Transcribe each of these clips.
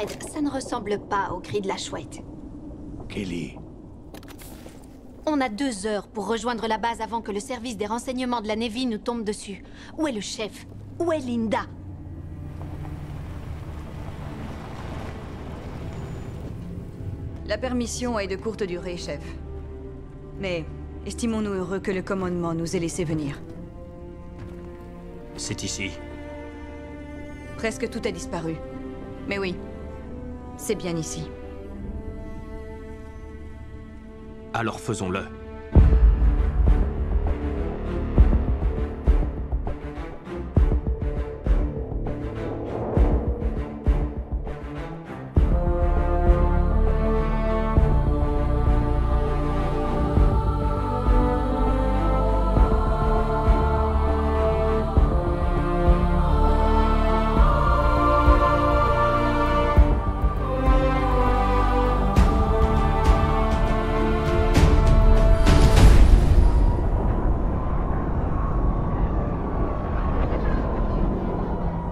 Red, ça ne ressemble pas au cri de la chouette. Kelly. On a 2 heures pour rejoindre la base avant que le service des renseignements de la Navy nous tombe dessus. Où est le chef? Où est Linda? La permission est de courte durée, chef. Mais estimons-nous heureux que le commandement nous ait laissé venir. C'est ici. Presque tout a disparu. Mais oui, c'est bien ici. Alors faisons-le.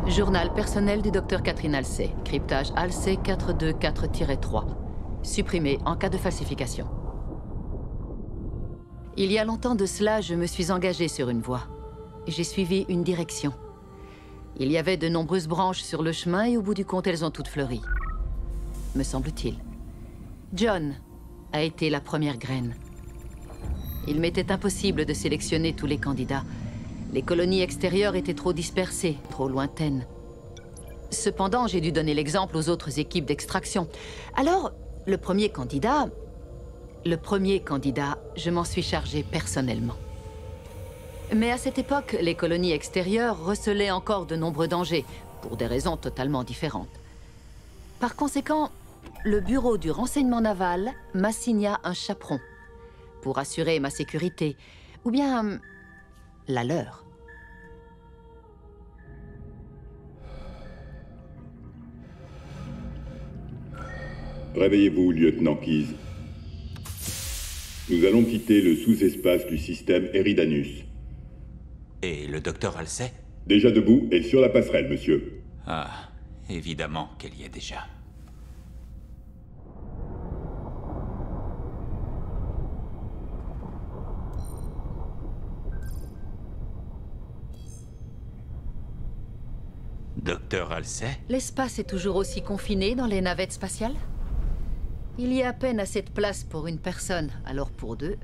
Journal personnel du docteur Catherine Halsey. Cryptage Halsey 424-3. Supprimé en cas de falsification. Il y a longtemps de cela, je me suis engagée sur une voie. J'ai suivi une direction. Il y avait de nombreuses branches sur le chemin et au bout du compte, elles ont toutes fleuri. Me semble-t-il. John a été la première graine. Il m'était impossible de sélectionner tous les candidats. Les colonies extérieures étaient trop dispersées, trop lointaines. Cependant, j'ai dû donner l'exemple aux autres équipes d'extraction. Alors, le premier candidat, je m'en suis chargé personnellement. Mais à cette époque, les colonies extérieures recelaient encore de nombreux dangers, pour des raisons totalement différentes. Par conséquent, le bureau du renseignement naval m'assigna un chaperon, pour assurer ma sécurité, ou bien la leur. Réveillez-vous, lieutenant Keyes. Nous allons quitter le sous-espace du système Eridanus. Et le docteur Halsey? Déjà debout et sur la passerelle, monsieur. Ah, évidemment qu'elle y est déjà. Docteur Halsey? L'espace est toujours aussi confiné dans les navettes spatiales? Il y a à peine assez de place pour une personne, alors pour 2.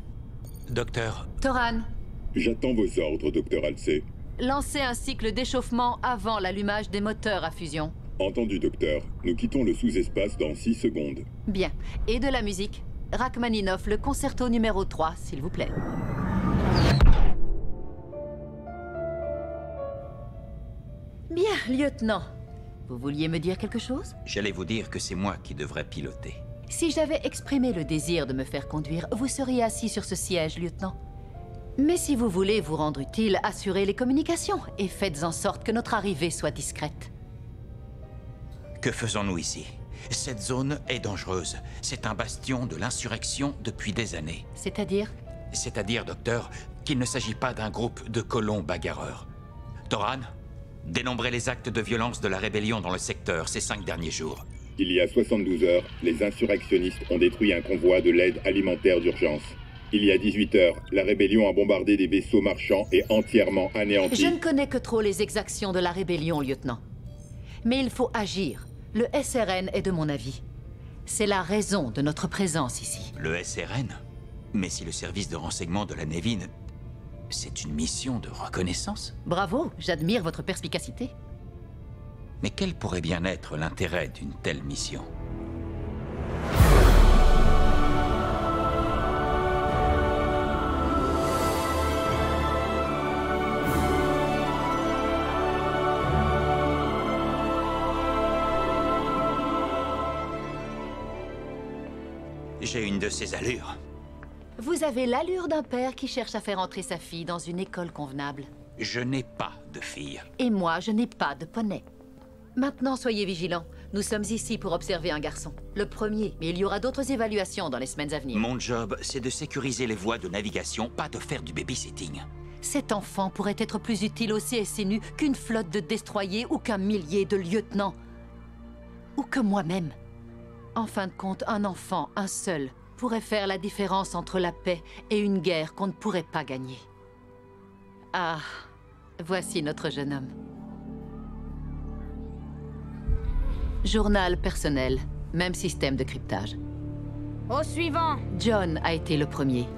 Docteur... Toran, J'attends vos ordres, docteur Halsey. lancez un cycle d'échauffement avant l'allumage des moteurs à fusion. Entendu, docteur. Nous quittons le sous-espace dans 6 secondes. Bien. Et de la musique. Rachmaninoff, le concerto numéro 3, s'il vous plaît. Bien, lieutenant. Vous vouliez me dire quelque chose? J'allais vous dire que c'est moi qui devrais piloter. Si j'avais exprimé le désir de me faire conduire, vous seriez assis sur ce siège, lieutenant. Mais si vous voulez vous rendre utile, assurez les communications et faites en sorte que notre arrivée soit discrète. Que faisons-nous ici? Cette zone est dangereuse. C'est un bastion de l'insurrection depuis des années. C'est-à-dire? C'est-à-dire, docteur, qu'il ne s'agit pas d'un groupe de colons bagarreurs. Toran, dénombrez les actes de violence de la rébellion dans le secteur ces 5 derniers jours. Il y a 72 heures, les insurrectionnistes ont détruit un convoi de l'aide alimentaire d'urgence. Il y a 18 heures, la rébellion a bombardé des vaisseaux marchands et entièrement anéanti. Je ne connais que trop les exactions de la rébellion, lieutenant. Mais il faut agir. Le SRN est de mon avis. C'est la raison de notre présence ici. Le SRN? Mais si le service de renseignement de la Navy... C'est une mission de reconnaissance? Bravo, j'admire votre perspicacité. Mais quel pourrait bien être l'intérêt d'une telle mission? J'ai une de ces allures. Vous avez l'allure d'un père qui cherche à faire entrer sa fille dans une école convenable. Je n'ai pas de fille. Et moi, je n'ai pas de poney. Maintenant, soyez vigilants. Nous sommes ici pour observer un garçon. Le premier, mais il y aura d'autres évaluations dans les semaines à venir. Mon job, c'est de sécuriser les voies de navigation, pas de faire du babysitting. Cet enfant pourrait être plus utile au CSNU qu'une flotte de destroyers ou qu'un millier de lieutenants. ou que moi-même. En fin de compte, un enfant, un seul, pourrait faire la différence entre la paix et une guerre qu'on ne pourrait pas gagner. Ah, voici notre jeune homme. Journal personnel, même système de cryptage. Au suivant! John a été le premier,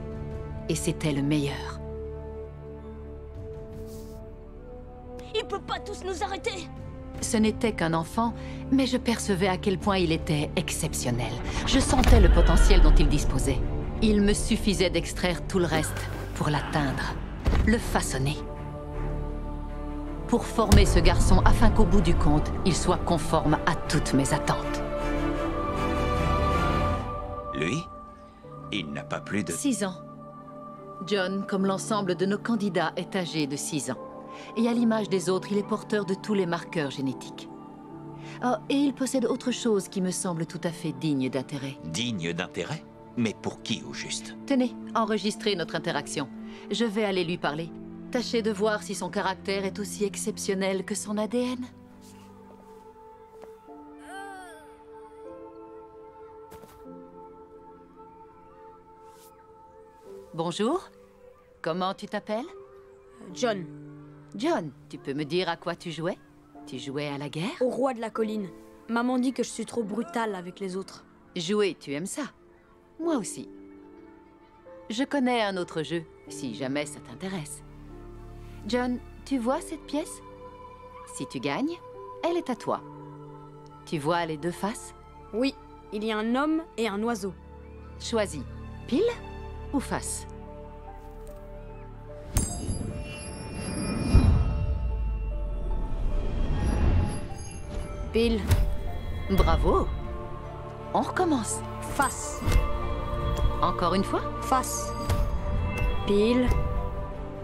et c'était le meilleur. Il peut pas tous nous arrêter! Ce n'était qu'un enfant, mais je percevais à quel point il était exceptionnel. Je sentais le potentiel dont il disposait. Il me suffisait d'extraire tout le reste pour l'atteindre, le façonner. Pour former ce garçon afin qu'au bout du compte, il soit conforme à toutes mes attentes. Lui, il n'a pas plus de... 6 ans. John, comme l'ensemble de nos candidats, est âgé de 6 ans. Et à l'image des autres, il est porteur de tous les marqueurs génétiques. Oh, et il possède autre chose qui me semble tout à fait digne d'intérêt. Digne d'intérêt? Mais pour qui au juste? Tenez, enregistrez notre interaction. Je vais aller lui parler. Tâchez de voir si son caractère est aussi exceptionnel que son ADN. Bonjour. Comment tu t'appelles? John, John, tu peux me dire à quoi tu jouais? Tu jouais à la guerre? au roi de la colline. Maman dit que je suis trop brutale avec les autres. Jouer, tu aimes ça? Moi aussi. Je connais un autre jeu, si jamais ça t'intéresse. John, tu vois cette pièce? Si tu gagnes, elle est à toi. Tu vois les deux faces? Oui, il y a un homme et un oiseau. Choisis, pile ou face? Pile. Bravo! On recommence. Face. Encore une fois? Face. Pile.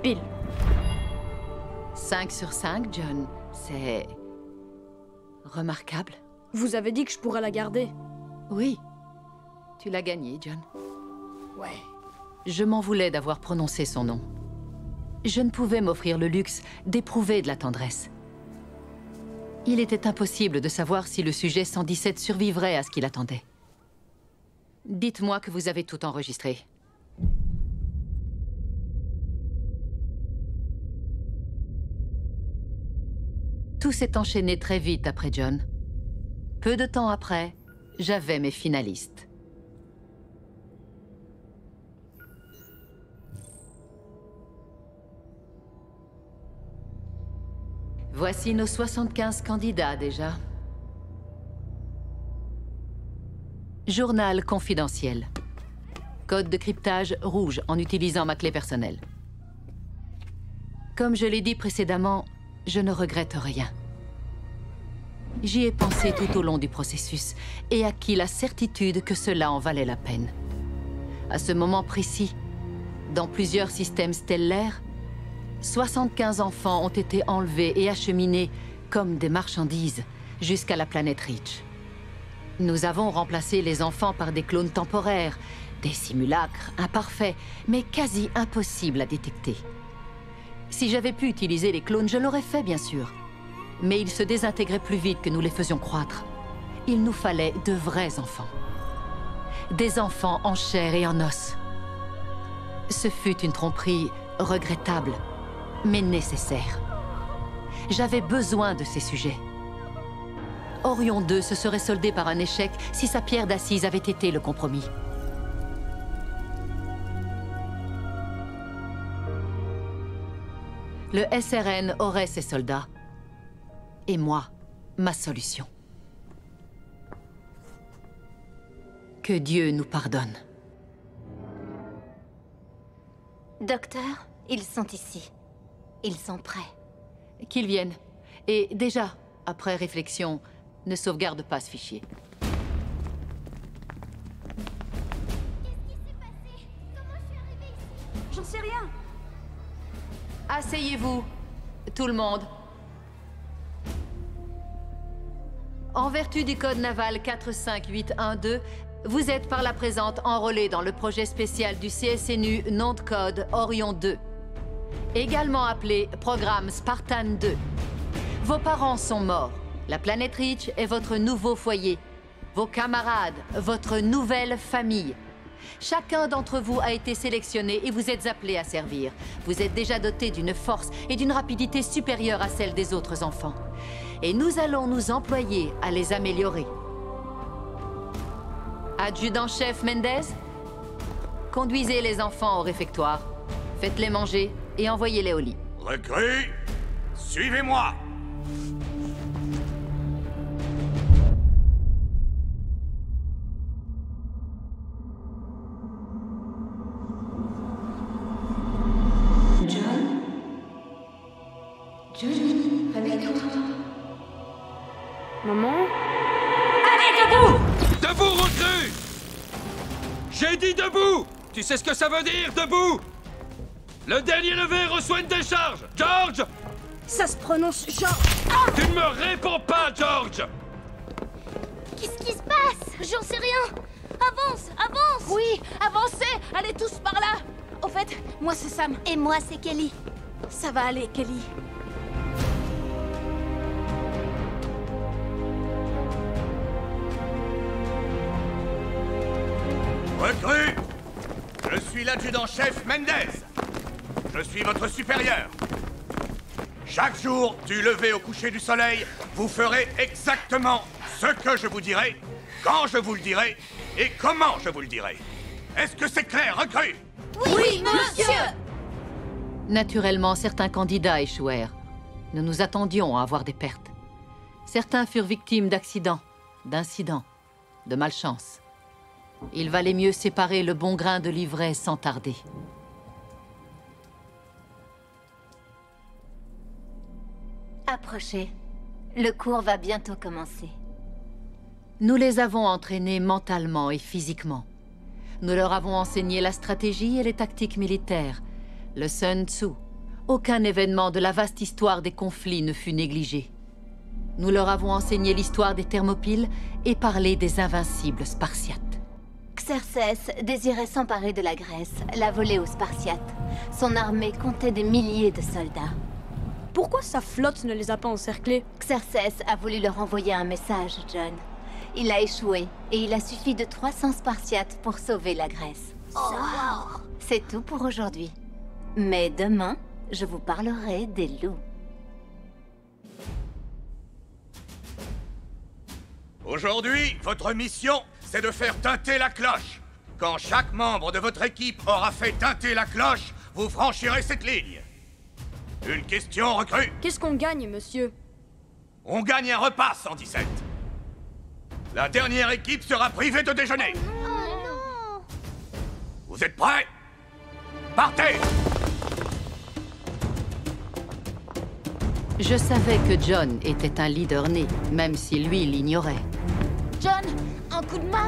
Pile. 5 sur 5, John. C'est... remarquable. Vous avez dit que je pourrais la garder. Oui. Tu l'as gagné, John. Ouais. Je m'en voulais d'avoir prononcé son nom. Je ne pouvais m'offrir le luxe d'éprouver de la tendresse. Il était impossible de savoir si le sujet 117 survivrait à ce qu'il attendait. Dites-moi que vous avez tout enregistré. Tout s'est enchaîné très vite après John. Peu de temps après, j'avais mes finalistes. Voici nos 75 candidats déjà. Journal confidentiel. Code de cryptage rouge en utilisant ma clé personnelle. Comme je l'ai dit précédemment, je ne regrette rien. J'y ai pensé tout au long du processus et acquis la certitude que cela en valait la peine. À ce moment précis, dans plusieurs systèmes stellaires, 75 enfants ont été enlevés et acheminés comme des marchandises jusqu'à la planète Reach. Nous avons remplacé les enfants par des clones temporaires, des simulacres imparfaits, mais quasi impossibles à détecter. Si j'avais pu utiliser les clones, je l'aurais fait, bien sûr. Mais ils se désintégraient plus vite que nous les faisions croître. Il nous fallait de vrais enfants. Des enfants en chair et en os. Ce fut une tromperie regrettable, mais nécessaire. J'avais besoin de ces sujets. Orion 2 se serait soldé par un échec si sa pierre d'assise avait été le compromis. Le SRN aurait ses soldats. Et moi, ma solution. Que Dieu nous pardonne. Docteur, ils sont ici. Ils sont prêts. Qu'ils viennent. Et déjà, après réflexion, ne sauvegarde pas ce fichier. J'en sais rien. Asseyez-vous, tout le monde. En vertu du code naval 45812, vous êtes par la présente enrôlé dans le projet spécial du CSNU, nom de code Orion 2. Également appelé programme Spartan 2. Vos parents sont morts. La planète Reach est votre nouveau foyer. Vos camarades, votre nouvelle famille. Chacun d'entre vous a été sélectionné et vous êtes appelés à servir. Vous êtes déjà dotés d'une force et d'une rapidité supérieures à celles des autres enfants. Et nous allons nous employer à les améliorer. Adjudant-chef Mendez, conduisez les enfants au réfectoire. Faites-les manger et envoyez-les au lit. Recrues, suivez-moi! Maman? Debout, recrue! J'ai dit debout! Tu sais ce que ça veut dire, debout? Le dernier levé reçoit une décharge! George! Ça se prononce genre... Tu ne me réponds pas, George! Qu'est-ce qui se passe? J'en sais rien. Avance, avance. Oui, avancez. Allez tous par là. Au fait, moi c'est Sam. Et moi c'est Kelly. Ça va aller, Kelly. Recrues, je suis l'adjudant-chef Mendez. Je suis votre supérieur. Chaque jour, du lever au coucher du soleil, vous ferez exactement ce que je vous dirai, quand je vous le dirai et comment je vous le dirai. Est-ce que c'est clair, recrues? Oui, monsieur. Naturellement, certains candidats échouèrent. Nous nous attendions à avoir des pertes. Certains furent victimes d'accidents, d'incidents, de malchance. Il valait mieux séparer le bon grain de l'ivraie sans tarder. Approchez. Le cours va bientôt commencer. Nous les avons entraînés mentalement et physiquement. Nous leur avons enseigné la stratégie et les tactiques militaires, le Sun Tzu. Aucun événement de la vaste histoire des conflits ne fut négligé. Nous leur avons enseigné l'histoire des Thermopyles et parlé des invincibles Spartiates. Xerxès désirait s'emparer de la Grèce, la voler aux Spartiates. Son armée comptait des milliers de soldats. Pourquoi sa flotte ne les a pas encerclés? Xerxès a voulu leur envoyer un message, John. Il a échoué, et il a suffi de 300 Spartiates pour sauver la Grèce. Wow. C'est tout pour aujourd'hui. Mais demain, je vous parlerai des loups. Aujourd'hui, votre mission, c'est de faire tinter la cloche. Quand chaque membre de votre équipe aura fait tinter la cloche, vous franchirez cette ligne. Une question, recrue? Qu'est-ce qu'on gagne, monsieur? On gagne un repas, 117. La dernière équipe sera privée de déjeuner. Oh non! Vous êtes prêts? Partez! Je savais que John était un leader né, même si lui l'ignorait. John, un coup de main?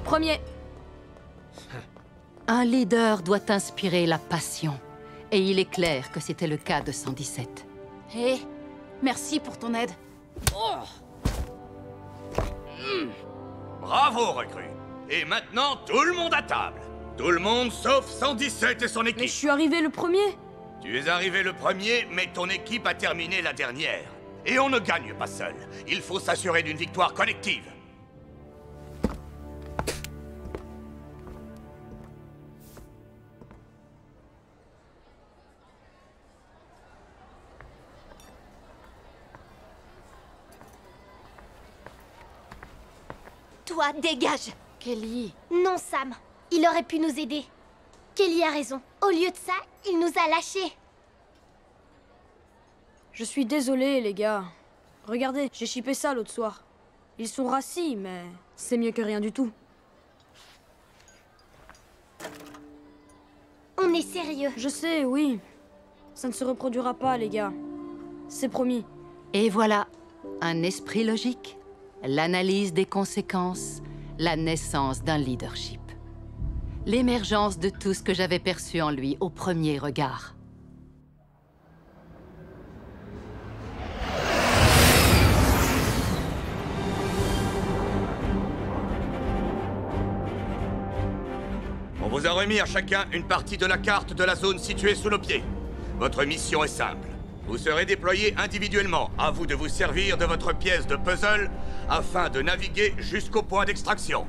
Premier. Un leader doit inspirer la passion. Et il est clair que c'était le cas de 117. Hé, merci pour ton aide. Bravo, recrue. Et maintenant, tout le monde à table. Tout le monde sauf 117 et son équipe. Mais je suis arrivé le premier. Tu es arrivé le premier, mais ton équipe a terminé la dernière. Et on ne gagne pas seul. Il faut s'assurer d'une victoire collective. Toi, dégage! Kelly... Non, Sam. Il aurait pu nous aider. Kelly a raison. Au lieu de ça, il nous a lâchés. Je suis désolé, les gars. Regardez, j'ai shippé ça l'autre soir. Ils sont racis, mais c'est mieux que rien du tout. On est sérieux. Je sais, oui. Ça ne se reproduira pas, les gars. C'est promis. Et voilà, un esprit logique, l'analyse des conséquences, la naissance d'un leadership. L'émergence de tout ce que j'avais perçu en lui au premier regard. On vous a remis à chacun une partie de la carte de la zone située sous nos pieds. Votre mission est simple. Vous serez déployés individuellement. À vous de vous servir de votre pièce de puzzle afin de naviguer jusqu'au point d'extraction.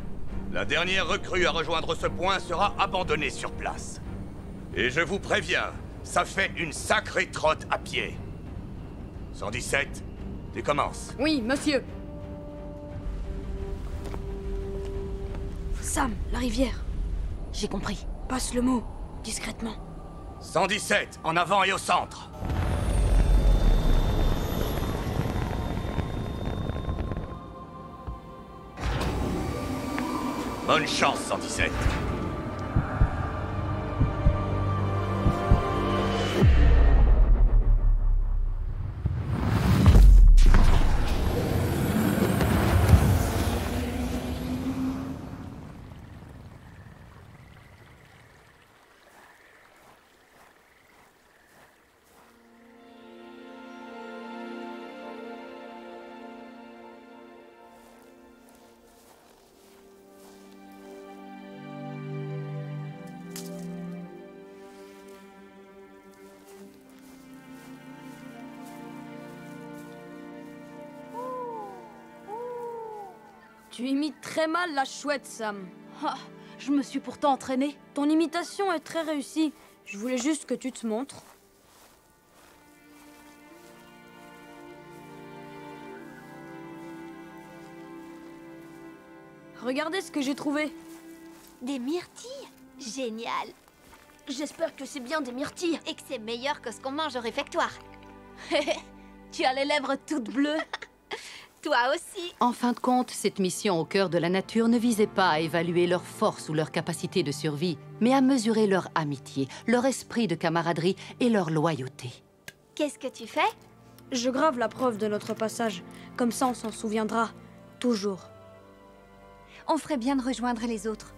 La dernière recrue à rejoindre ce point sera abandonnée sur place. Et je vous préviens, ça fait une sacrée trotte à pied. 117, tu commences. Oui, monsieur. Sam, la rivière. J'ai compris. Passe le mot, discrètement. 117, en avant et au centre. Bonne chance, 117. Tu imites très mal la chouette, Sam. Ah, je me suis pourtant entraînée. Ton imitation est très réussie. Je voulais juste que tu te montres. Regardez ce que j'ai trouvé. Des myrtilles? Génial. J'espère que c'est bien des myrtilles. Et que c'est meilleur que ce qu'on mange au réfectoire. Tu as les lèvres toutes bleues. Toi aussi. En fin de compte, cette mission au cœur de la nature ne visait pas à évaluer leur force ou leur capacité de survie, mais à mesurer leur amitié, leur esprit de camaraderie et leur loyauté. Qu'est-ce que tu fais? Je grave la preuve de notre passage. Comme ça, on s'en souviendra. Toujours. On ferait bien de rejoindre les autres.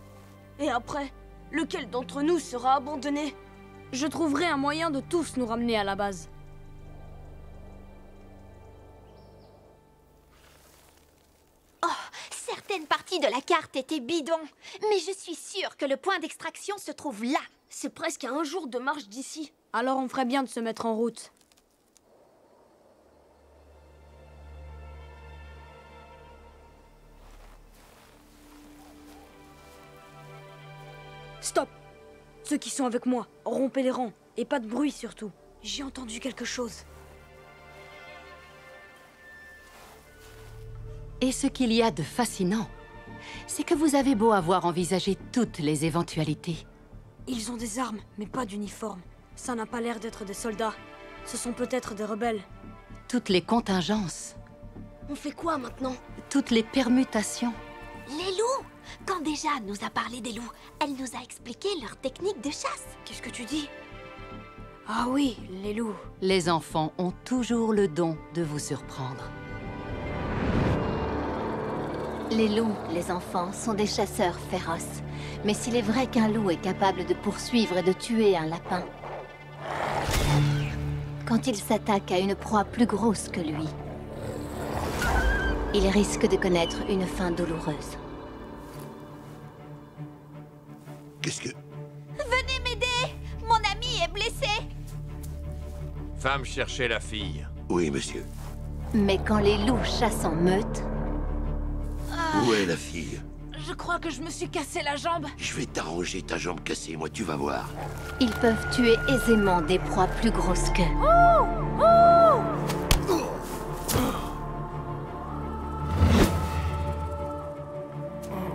Et après, lequel d'entre nous sera abandonné? Je trouverai un moyen de tous nous ramener à la base. Certaines parties de la carte étaient bidons, mais je suis sûre que le point d'extraction se trouve là. C'est presque à 1 jour de marche d'ici. Alors on ferait bien de se mettre en route. Stop! Ceux qui sont avec moi, rompez les rangs. Et pas de bruit surtout. J'ai entendu quelque chose. Et ce qu'il y a de fascinant, c'est que vous avez beau avoir envisagé toutes les éventualités. Ils ont des armes, mais pas d'uniforme. Ça n'a pas l'air d'être des soldats. Ce sont peut-être des rebelles. Toutes les contingences, On fait quoi maintenant? toutes les permutations. Les loups! Quand déjà nous a parlé des loups, elle nous a expliqué leur technique de chasse. Qu'est-ce que tu dis? Ah oui, les loups. Les enfants ont toujours le don de vous surprendre. Les loups, les enfants, sont des chasseurs féroces. Mais s'il est vrai qu'un loup est capable de poursuivre et de tuer un lapin, quand il s'attaque à une proie plus grosse que lui, il risque de connaître une fin douloureuse. Qu'est-ce que... Venez m'aider! Mon ami est blessé! Femme, cherchez la fille. Oui, monsieur. Mais quand les loups chassent en meute, Où est la fille? je crois que je me suis cassé la jambe. Je vais t'arranger ta jambe cassée, moi, tu vas voir. Ils peuvent tuer aisément des proies plus grosses qu'eux.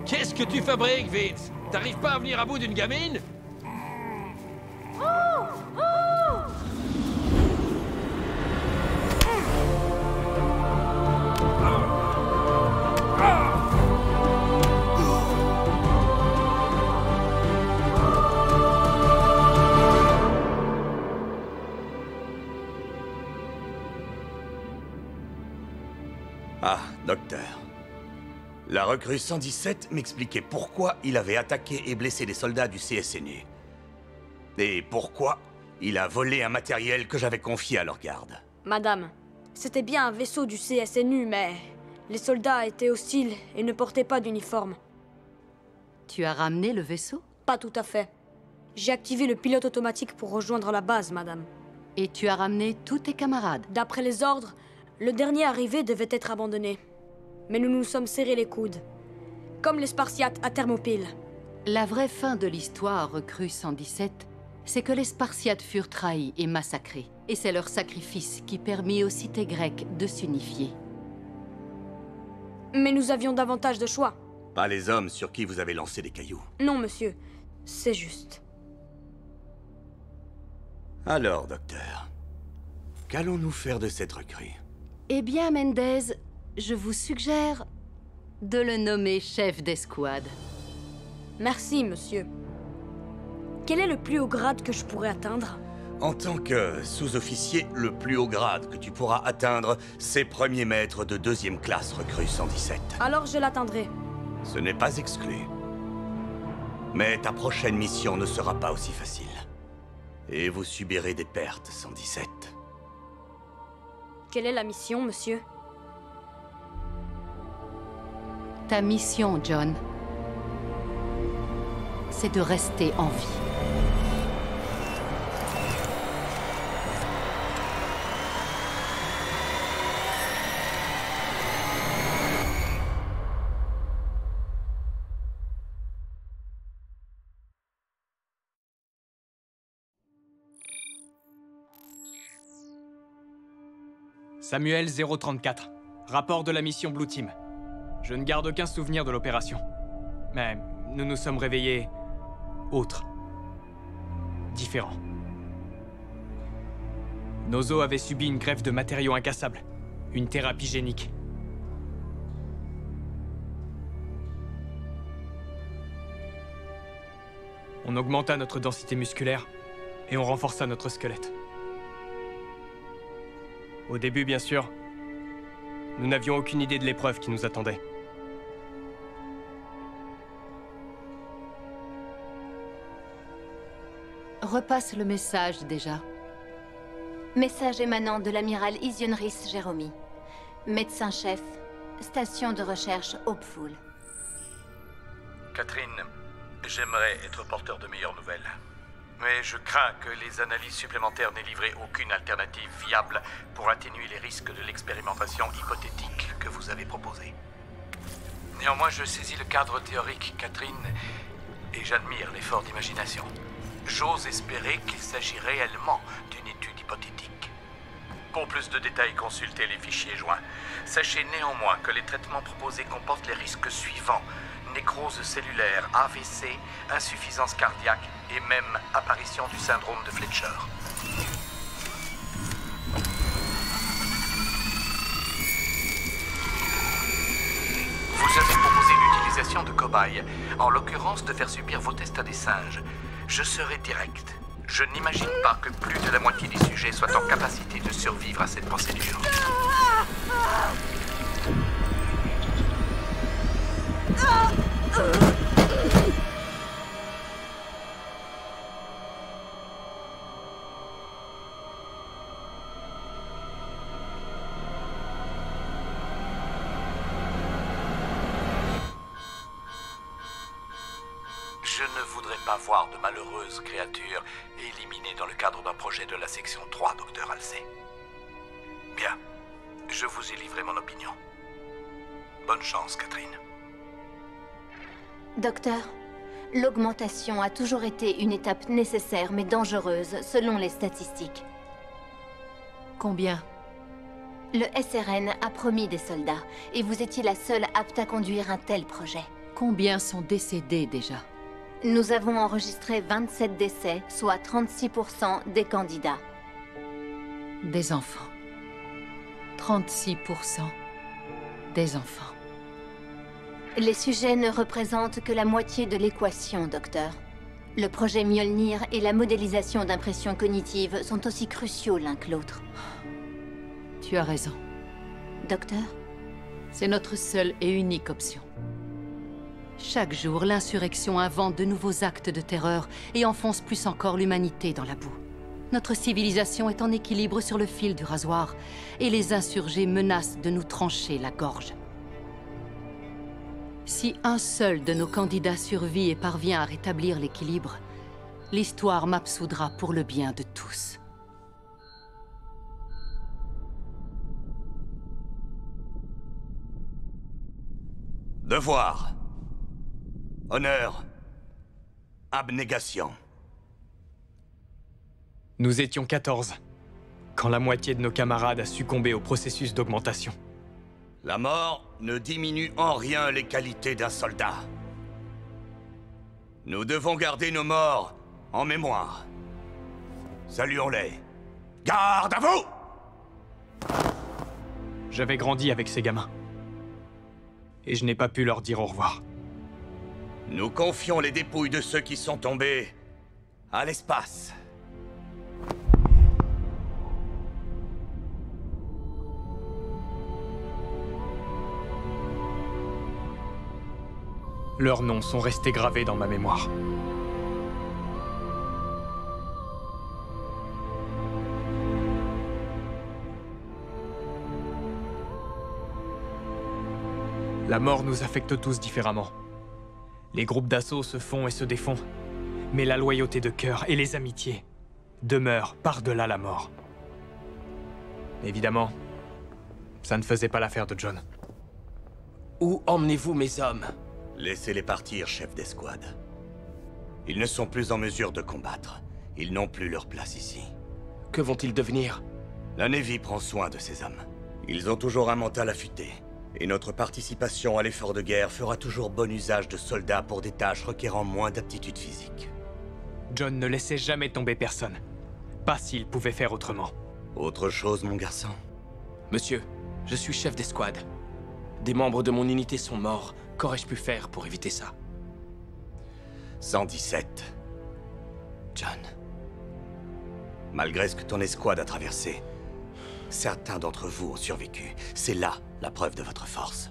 Qu'est-ce que tu fabriques, Vince? T'arrives pas à venir à bout d'une gamine? Ah, docteur. La recrue 117 m'expliquait pourquoi il avait attaqué et blessé des soldats du CSNU. Et pourquoi il a volé un matériel que j'avais confié à leur garde. Madame, c'était bien un vaisseau du CSNU, mais les soldats étaient hostiles et ne portaient pas d'uniforme. Tu as ramené le vaisseau? Pas tout à fait. J'ai activé le pilote automatique pour rejoindre la base, madame. Et tu as ramené tous tes camarades? D'après les ordres, le dernier arrivé devait être abandonné. Mais nous nous sommes serrés les coudes. Comme les Spartiates à Thermopyle. La vraie fin de l'histoire, recrue 117, c'est que les Spartiates furent trahis et massacrés. Et c'est leur sacrifice qui permit aux cités grecques de s'unifier. Mais nous avions davantage de choix. Pas les hommes sur qui vous avez lancé des cailloux. Non, monsieur. C'est juste. Alors, docteur, qu'allons-nous faire de cette recrue? Eh bien, Mendez, je vous suggère de le nommer chef d'escouade. Merci, monsieur. Quel est le plus haut grade que je pourrais atteindre? En tant que sous-officier, le plus haut grade que tu pourras atteindre, c'est premier maître de 2e classe recrue 117. Alors je l'atteindrai. Ce n'est pas exclu. Mais ta prochaine mission ne sera pas aussi facile. Et vous subirez des pertes, 117. Quelle est la mission, monsieur? Ta mission, John, c'est de rester en vie. Samuel 034. Rapport de la mission Blue Team. Je ne garde aucun souvenir de l'opération. Mais nous nous sommes réveillés... autres. Différents. Nos os avaient subi une greffe de matériaux incassables. Une thérapie génique. On augmenta notre densité musculaire et on renforça notre squelette. Au début, bien sûr, nous n'avions aucune idée de l'épreuve qui nous attendait. Repasse le message déjà. Message émanant de l'amiral Isionris Jéromy. Médecin-chef, station de recherche Hopeful. Catherine, j'aimerais être porteur de meilleures nouvelles. Mais je crains que les analyses supplémentaires n'aient livré aucune alternative viable pour atténuer les risques de l'expérimentation hypothétique que vous avez proposée. Néanmoins, je saisis le cadre théorique, Catherine, et j'admire l'effort d'imagination. J'ose espérer qu'il s'agit réellement d'une étude hypothétique. Pour plus de détails, consultez les fichiers joints. Sachez néanmoins que les traitements proposés comportent les risques suivants: nécrose cellulaire, AVC, insuffisance cardiaque et même apparition du syndrome de Fletcher. Vous avez proposé l'utilisation de cobayes, en l'occurrence de faire subir vos tests à des singes. Je serai direct. Je n'imagine pas que plus de la moitié des sujets soient en capacité de survivre à cette procédure. Je ne voudrais pas voir de malheureuses créatures éliminées dans le cadre d'un projet de la section 3, Dr. Halsey. Bien, je vous ai livré mon opinion. Bonne chance, Catherine. Docteur, l'augmentation a toujours été une étape nécessaire mais dangereuse selon les statistiques. Combien? Le SRN a promis des soldats et vous étiez la seule apte à conduire un tel projet. Combien sont décédés déjà? Nous avons enregistré 27 décès, soit 36% des candidats. Des enfants. 36% des enfants. Les sujets ne représentent que la moitié de l'équation, docteur. Le projet Mjolnir et la modélisation d'impression cognitive sont aussi cruciaux l'un que l'autre. Tu as raison. Docteur? C'est notre seule et unique option. Chaque jour, l'insurrection invente de nouveaux actes de terreur et enfonce plus encore l'humanité dans la boue. Notre civilisation est en équilibre sur le fil du rasoir et les insurgés menacent de nous trancher la gorge. Si un seul de nos candidats survit et parvient à rétablir l'équilibre, l'histoire m'absoudra pour le bien de tous. Devoir. Honneur. Abnégation. Nous étions 14, quand la moitié de nos camarades a succombé au processus d'augmentation. La mort ne diminue en rien les qualités d'un soldat. Nous devons garder nos morts en mémoire. Saluons-les. Garde à vous! J'avais grandi avec ces gamins. Et je n'ai pas pu leur dire au revoir. Nous confions les dépouilles de ceux qui sont tombés à l'espace. Leurs noms sont restés gravés dans ma mémoire. La mort nous affecte tous différemment. Les groupes d'assaut se font et se défont, mais la loyauté de cœur et les amitiés demeurent par-delà la mort. Évidemment, ça ne faisait pas l'affaire de John. Où emmenez-vous mes hommes? Laissez-les partir, chef d'escouade. Ils ne sont plus en mesure de combattre. Ils n'ont plus leur place ici. Que vont-ils devenir? La Navy prend soin de ces hommes. Ils ont toujours un mental affûté. Et notre participation à l'effort de guerre fera toujours bon usage de soldats pour des tâches requérant moins d'aptitude physique. John ne laissait jamais tomber personne. Pas s'il pouvait faire autrement. Autre chose, mon garçon? Monsieur, je suis chef d'escouade. Des membres de mon unité sont morts. Qu'aurais-je pu faire pour éviter ça? 117. John. Malgré ce que ton escouade a traversé, certains d'entre vous ont survécu. C'est là la preuve de votre force.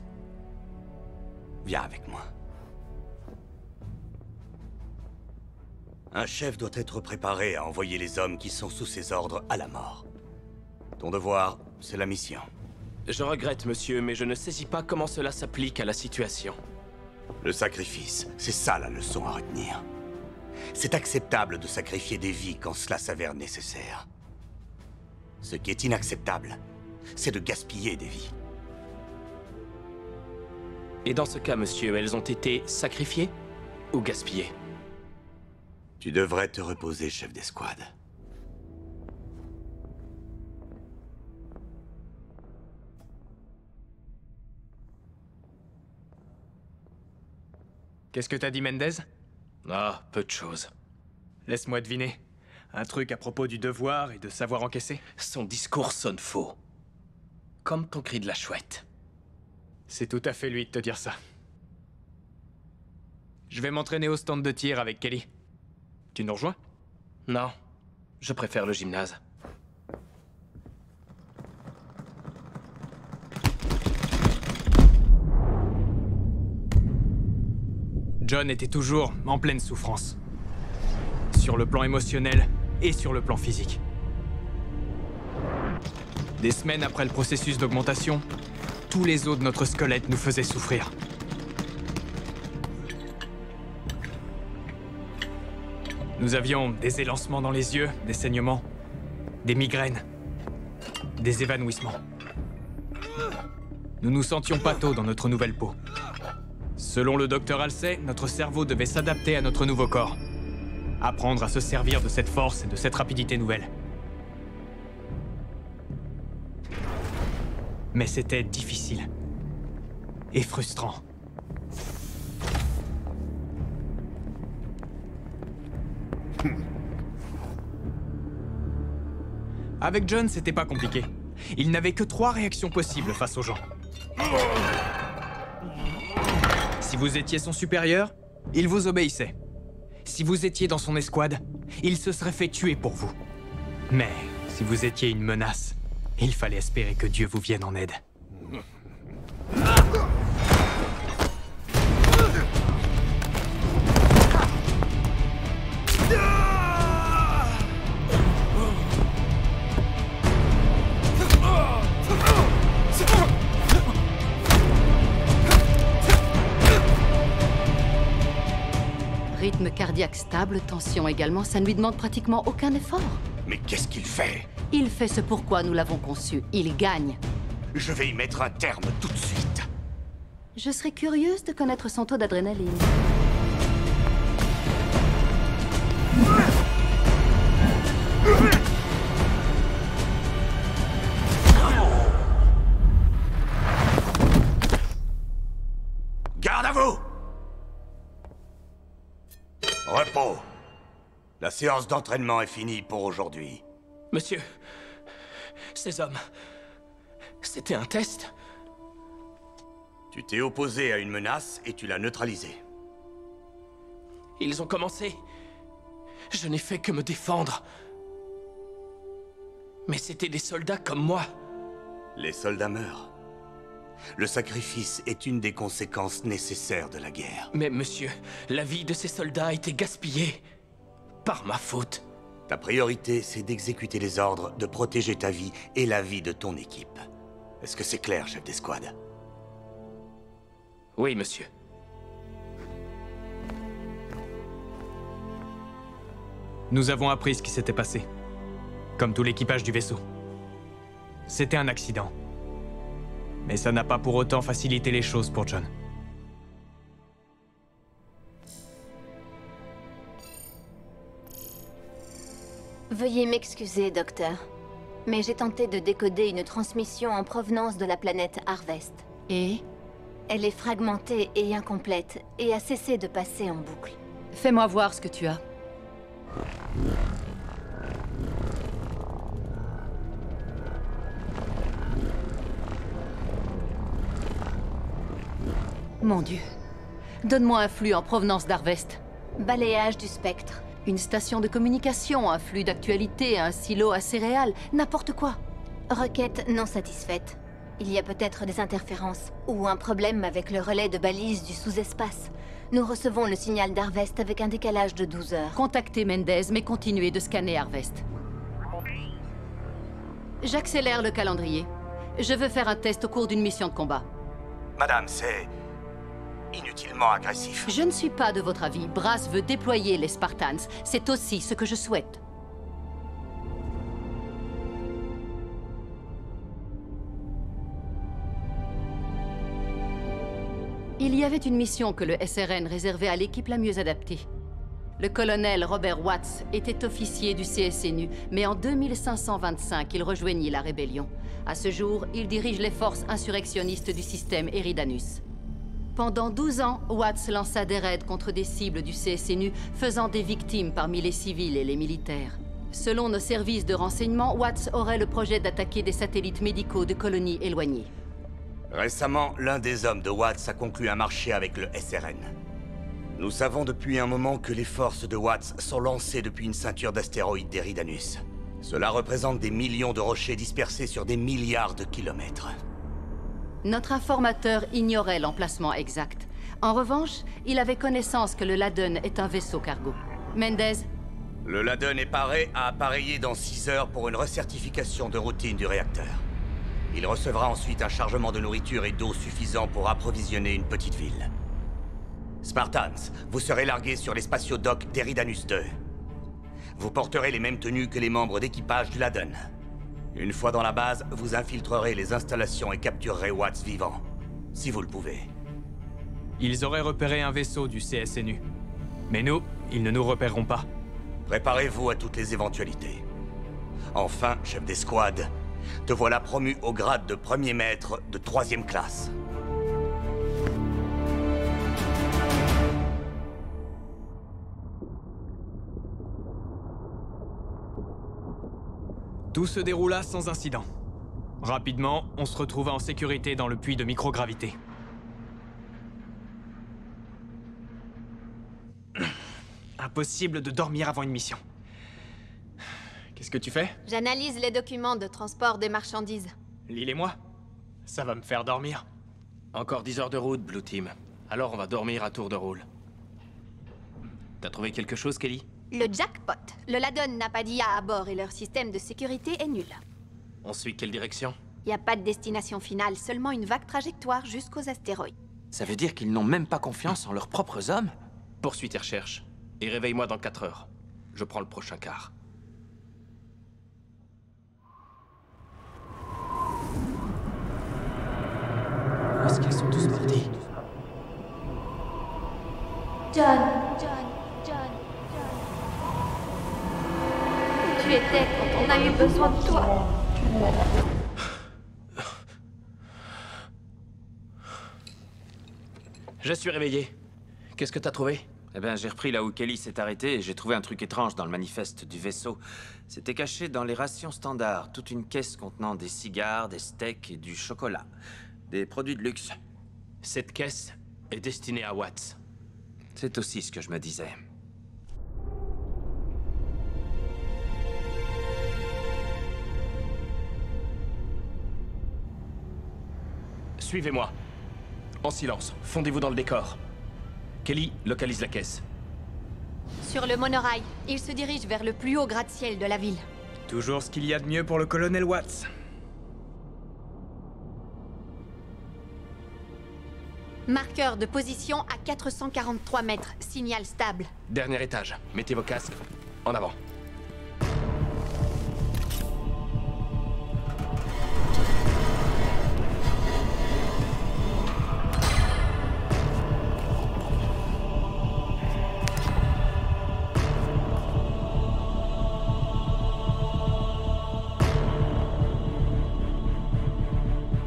Viens avec moi. Un chef doit être préparé à envoyer les hommes qui sont sous ses ordres à la mort. Ton devoir, c'est la mission. Je regrette, monsieur, mais je ne saisis pas comment cela s'applique à la situation. Le sacrifice, c'est ça la leçon à retenir. C'est acceptable de sacrifier des vies quand cela s'avère nécessaire. Ce qui est inacceptable, c'est de gaspiller des vies. Et dans ce cas, monsieur, elles ont été sacrifiées ou gaspillées? Tu devrais te reposer, chef d'escouade. Qu'est-ce que t'as dit, Mendez? Ah, peu de choses. Laisse-moi deviner. Un truc à propos du devoir et de savoir encaisser? Son discours sonne faux. Comme ton cri de la chouette. C'est tout à fait lui de te dire ça. Je vais m'entraîner au stand de tir avec Kelly. Tu nous rejoins? Non, je préfère le gymnase. John était toujours en pleine souffrance. Sur le plan émotionnel et sur le plan physique. Des semaines après le processus d'augmentation, tous les os de notre squelette nous faisaient souffrir. Nous avions des élancements dans les yeux, des saignements, des migraines, des évanouissements. Nous nous sentions pâteaux dans notre nouvelle peau. Selon le docteur Halsey, notre cerveau devait s'adapter à notre nouveau corps. Apprendre à se servir de cette force et de cette rapidité nouvelle. Mais c'était difficile. Et frustrant. Avec John, c'était pas compliqué. Il n'avait que 3 réactions possibles face aux gens. Si vous étiez son supérieur, il vous obéissait. Si vous étiez dans son escouade, il se serait fait tuer pour vous. Mais si vous étiez une menace, il fallait espérer que Dieu vous vienne en aide. rythme cardiaque stable, tension également, ça ne lui demande pratiquement aucun effort. Mais qu'est-ce qu'il fait? Il fait ce pourquoi nous l'avons conçu. Il gagne. Je vais y mettre un terme tout de suite. Je serais curieuse de connaître son taux d'adrénaline. Garde à vous! Repos. La séance d'entraînement est finie pour aujourd'hui. Monsieur, ces hommes... C'était un test? Tu t'es opposé à une menace et tu l'as neutralisée. Ils ont commencé. Je n'ai fait que me défendre. Mais c'était des soldats comme moi. Les soldats meurent. Le sacrifice est une des conséquences nécessaires de la guerre. Mais monsieur, la vie de ces soldats a été gaspillée. Par ma faute. Ta priorité, c'est d'exécuter les ordres, de protéger ta vie et la vie de ton équipe. Est-ce que c'est clair, chef d'escouade? Oui, monsieur. Nous avons appris ce qui s'était passé. Comme tout l'équipage du vaisseau. C'était un accident. Mais ça n'a pas pour autant facilité les choses pour John. Veuillez m'excuser, docteur. Mais j'ai tenté de décoder une transmission en provenance de la planète Harvest. Et? Elle est fragmentée et incomplète, et a cessé de passer en boucle. Fais-moi voir ce que tu as. Mon Dieu. Donne-moi un flux en provenance d'Harvest. Balayage du spectre. Une station de communication, un flux d'actualité, un silo à céréales, n'importe quoi. Requête non satisfaite. Il y a peut-être des interférences, ou un problème avec le relais de balise du sous-espace. Nous recevons le signal d'Harvest avec un décalage de 12 heures. Contactez Mendez, mais continuez de scanner Harvest. J'accélère le calendrier. Je veux faire un test au cours d'une mission de combat. Madame, c'est... inutilement agressif. Je ne suis pas de votre avis. Brass veut déployer les Spartans. C'est aussi ce que je souhaite. Il y avait une mission que le SRN réservait à l'équipe la mieux adaptée. Le colonel Robert Watts était officier du CSNU, mais en 2525, il rejoignit la rébellion. À ce jour, il dirige les forces insurrectionnistes du système Eridanus. Pendant 12 ans, Watts lança des raids contre des cibles du CSNU, faisant des victimes parmi les civils et les militaires. Selon nos services de renseignement, Watts aurait le projet d'attaquer des satellites médicaux de colonies éloignées. Récemment, l'un des hommes de Watts a conclu un marché avec le SRN. Nous savons depuis un moment que les forces de Watts sont lancées depuis une ceinture d'astéroïdes d'Eridanus. Cela représente des millions de rochers dispersés sur des milliards de kilomètres. Notre informateur ignorait l'emplacement exact. En revanche, il avait connaissance que le Laden est un vaisseau cargo. Mendez? Le Laden est paré à appareiller dans 6 heures pour une recertification de routine du réacteur. Il recevra ensuite un chargement de nourriture et d'eau suffisant pour approvisionner une petite ville. Spartans, vous serez largués sur les spatio-docks d'Eridanus 2. Vous porterez les mêmes tenues que les membres d'équipage du Laden. Une fois dans la base, vous infiltrerez les installations et capturerez Watts vivant. Si vous le pouvez. Ils auraient repéré un vaisseau du CSNU. Mais nous, ils ne nous repéreront pas. Préparez-vous à toutes les éventualités. Enfin, chef d'escouade, te voilà promu au grade de premier maître de 3e classe. Tout se déroula sans incident. Rapidement, on se retrouva en sécurité dans le puits de microgravité. Impossible de dormir avant une mission. Qu'est-ce que tu fais? J'analyse les documents de transport des marchandises. Lily et moi? Ça va me faire dormir. Encore 10 heures de route, Blue Team. Alors on va dormir à tour de rôle. T'as trouvé quelque chose, Kelly? Le jackpot. Le Laden n'a pas d'IA à bord et leur système de sécurité est nul. On suit quelle direction? Y a pas de destination finale, seulement une vague trajectoire jusqu'aux astéroïdes. Ça veut dire qu'ils n'ont même pas confiance en leurs propres hommes? Poursuis tes recherches. Et réveille-moi dans 4 heures. Je prends le prochain car. Où est-ce qu'ils sont tous partis? John. Tu étais quand on a eu besoin de toi. Je suis réveillé. Qu'est-ce que t'as trouvé? Eh ben, j'ai repris là où Kelly s'est arrêtée et j'ai trouvé un truc étrange dans le manifeste du vaisseau. C'était caché dans les rations standards, toute une caisse contenant des cigares, des steaks et du chocolat. Des produits de luxe. Cette caisse est destinée à Watts. C'est aussi ce que je me disais. Suivez-moi. En silence, fondez-vous dans le décor. Kelly, localise la caisse. Sur le monorail, il se dirige vers le plus haut gratte-ciel de la ville. Toujours ce qu'il y a de mieux pour le colonel Watts. Marqueur de position à 443 mètres, signal stable. Dernier étage, mettez vos casques. En avant.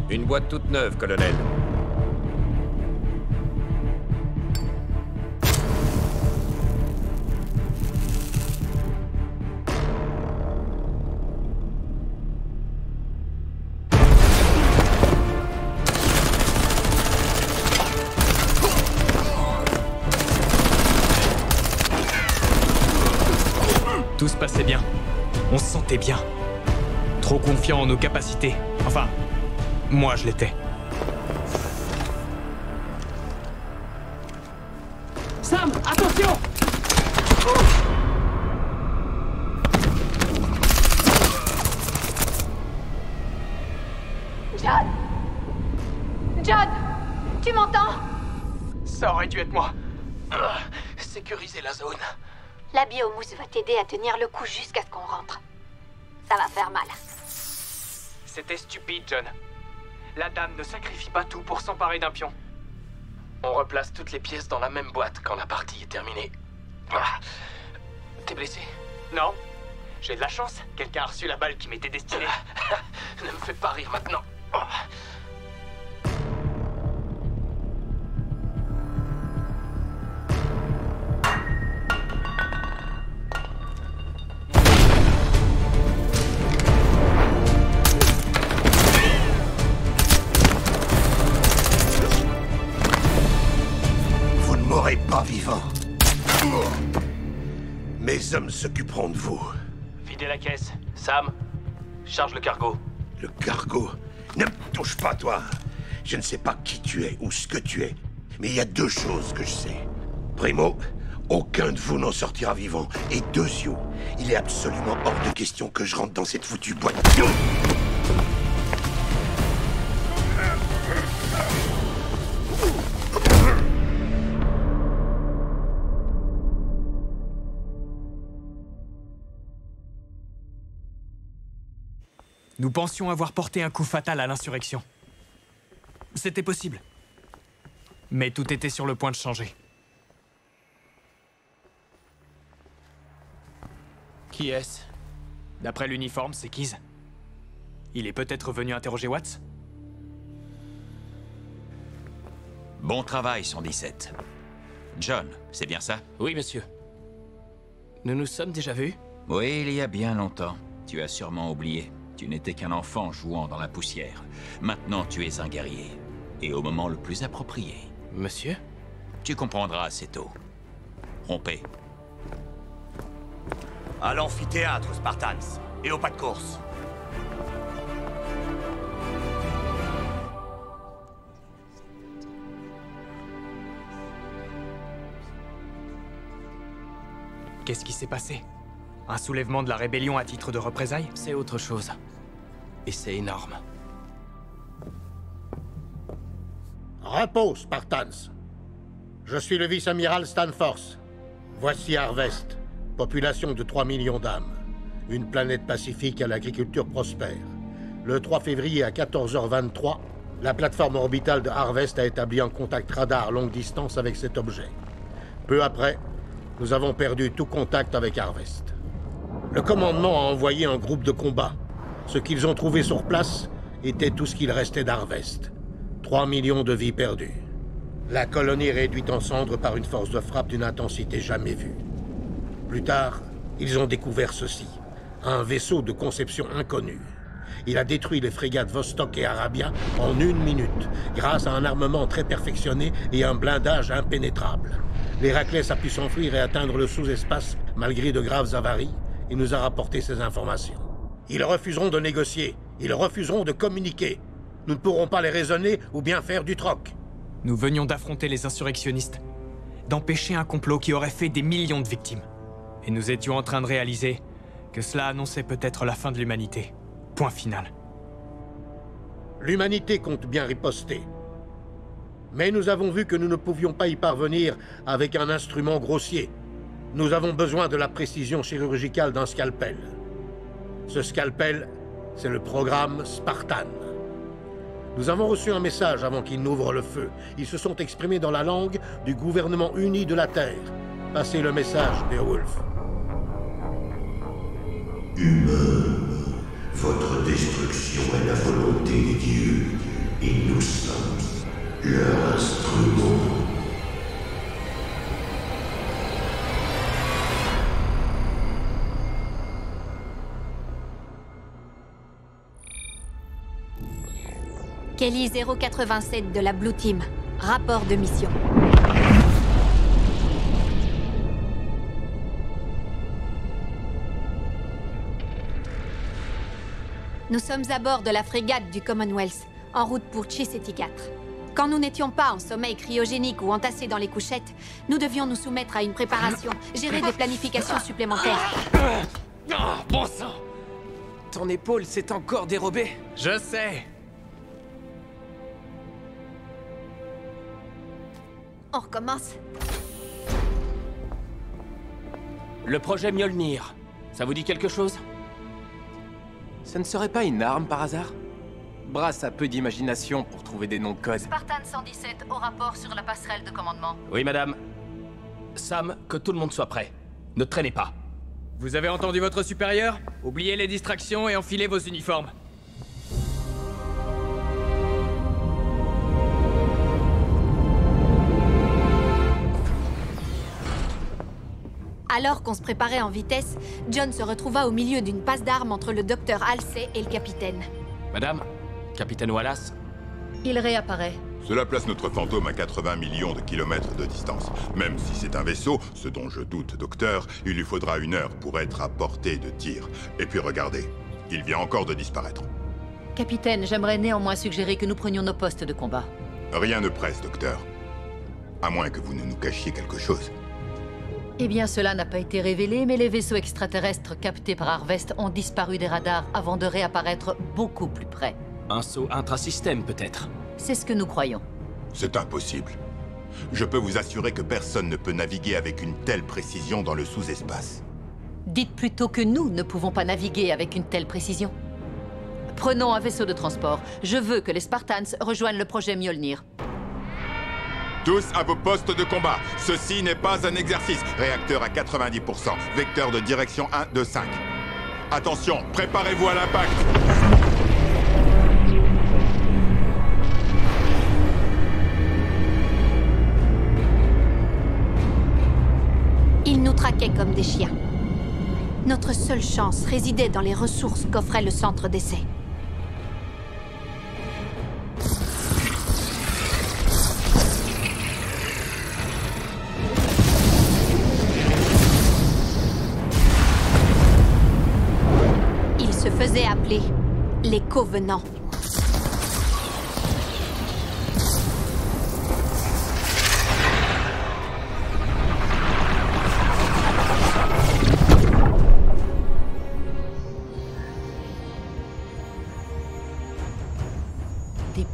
Une boîte toute neuve, colonel. Tout se passait bien. On se sentait bien. Trop confiant en nos capacités. Enfin, moi je l'étais. Sam, attention! John! John! Tu m'entends? Ça aurait dû être moi. Sécuriser la zone. La biomousse va t'aider à tenir le coup jusqu'à ce qu'on rentre. Ça va faire mal. C'était stupide, John. La dame ne sacrifie pas tout pour s'emparer d'un pion. On replace toutes les pièces dans la même boîte quand la partie est terminée. T'es blessé? Non. J'ai de la chance. Quelqu'un a reçu la balle qui m'était destinée. Ne me fais pas rire maintenant. Pas vivant. Mes hommes s'occuperont de vous. Videz la caisse. Sam, charge le cargo. Le cargo? Ne me touche pas, toi. Je ne sais pas qui tu es ou ce que tu es. Mais il y a deux choses que je sais. Primo, aucun de vous n'en sortira vivant. Et deuxièmement, il est absolument hors de question que je rentre dans cette foutue boîte. Nous pensions avoir porté un coup fatal à l'insurrection. C'était possible. Mais tout était sur le point de changer. Qui est-ce? D'après l'uniforme, c'est Keyes. Il est peut-être venu interroger Watts? Bon travail, 117. John, c'est bien ça? Oui, monsieur. Nous nous sommes déjà vus? Oui, il y a bien longtemps. Tu as sûrement oublié. Tu n'étais qu'un enfant jouant dans la poussière. Maintenant, tu es un guerrier. Et au moment le plus approprié. Monsieur? Tu comprendras assez tôt. Rompez. À l'amphithéâtre, Spartans. Et au pas de course. Qu'est-ce qui s'est passé? Un soulèvement de la rébellion à titre de représailles? C'est autre chose. Et c'est énorme. Repos, Spartans. Je suis le vice-amiral Stanforth. Voici Harvest, population de 3 millions d'âmes. Une planète pacifique à l'agriculture prospère. Le 3 février à 14h23, la plateforme orbitale de Harvest a établi un contact radar longue distance avec cet objet. Peu après, nous avons perdu tout contact avec Harvest. Le commandement a envoyé un groupe de combat. Ce qu'ils ont trouvé sur place était tout ce qu'il restait d'Harvest. 3 millions de vies perdues. La colonie réduite en cendres par une force de frappe d'une intensité jamais vue. Plus tard, ils ont découvert ceci. Un vaisseau de conception inconnue. Il a détruit les frégates Vostok et Arabia en 1 minute, grâce à un armement très perfectionné et un blindage impénétrable. L'Héraclès a pu s'enfuir et atteindre le sous-espace malgré de graves avaries et nous a rapporté ces informations. Ils refuseront de négocier, ils refuseront de communiquer. Nous ne pourrons pas les raisonner ou bien faire du troc. Nous venions d'affronter les insurrectionnistes, d'empêcher un complot qui aurait fait des millions de victimes. Et nous étions en train de réaliser que cela annonçait peut-être la fin de l'humanité. Point final. L'humanité compte bien riposter. Mais nous avons vu que nous ne pouvions pas y parvenir avec un instrument grossier. Nous avons besoin de la précision chirurgicale d'un scalpel. Ce scalpel, c'est le programme Spartan. Nous avons reçu un message avant qu'ils n'ouvrent le feu. Ils se sont exprimés dans la langue du gouvernement uni de la Terre. Passez le message, Beowulf. Humains, votre destruction est la volonté des dieux, et nous sommes leur instrument. Kelly 087 de la Blue Team. Rapport de mission. Nous sommes à bord de la frégate du Commonwealth, en route pour Chiseti 4. Quand nous n'étions pas en sommeil cryogénique ou entassés dans les couchettes, nous devions nous soumettre à une préparation, gérer des planifications supplémentaires. Oh, bon sang! Ton épaule s'est encore dérobée. Je sais. On recommence. Le projet Mjolnir, ça vous dit quelque chose? Ce ne serait pas une arme par hasard? Brass a peu d'imagination pour trouver des noms de code. Spartan 117 au rapport sur la passerelle de commandement. Oui, madame. Sam, que tout le monde soit prêt. Ne traînez pas. Vous avez entendu votre supérieur? Oubliez les distractions et enfilez vos uniformes. Alors qu'on se préparait en vitesse, John se retrouva au milieu d'une passe d'armes entre le docteur Halsey et le capitaine. Madame, capitaine Wallace. Il réapparaît. Cela place notre fantôme à 80 millions de kilomètres de distance. Même si c'est un vaisseau, ce dont je doute, docteur, il lui faudra 1 heure pour être à portée de tir. Et puis regardez, il vient encore de disparaître. Capitaine, j'aimerais néanmoins suggérer que nous prenions nos postes de combat. Rien ne presse, docteur. À moins que vous ne nous cachiez quelque chose. Eh bien, cela n'a pas été révélé, mais les vaisseaux extraterrestres captés par Harvest ont disparu des radars avant de réapparaître beaucoup plus près. Un saut intrasystème, peut-être. C'est ce que nous croyons. C'est impossible. Je peux vous assurer que personne ne peut naviguer avec une telle précision dans le sous-espace. Dites plutôt que nous ne pouvons pas naviguer avec une telle précision. Prenons un vaisseau de transport. Je veux que les Spartans rejoignent le projet Mjolnir. Tous à vos postes de combat. Ceci n'est pas un exercice. Réacteur à 90%. Vecteur de direction 1 de 5. Attention, préparez-vous à l'impact. Ils nous traquaient comme des chiens. Notre seule chance résidait dans les ressources qu'offrait le centre d'essai. Ils se faisaient appeler les Covenants.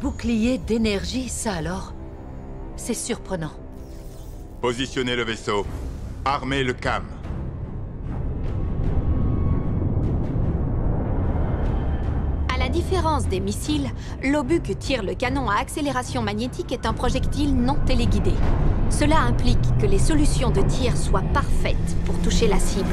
Bouclier d'énergie, ça alors? C'est surprenant. Positionnez le vaisseau. Armez le CAM. À la différence des missiles, l'obus que tire le canon à accélération magnétique est un projectile non téléguidé. Cela implique que les solutions de tir soient parfaites pour toucher la cible.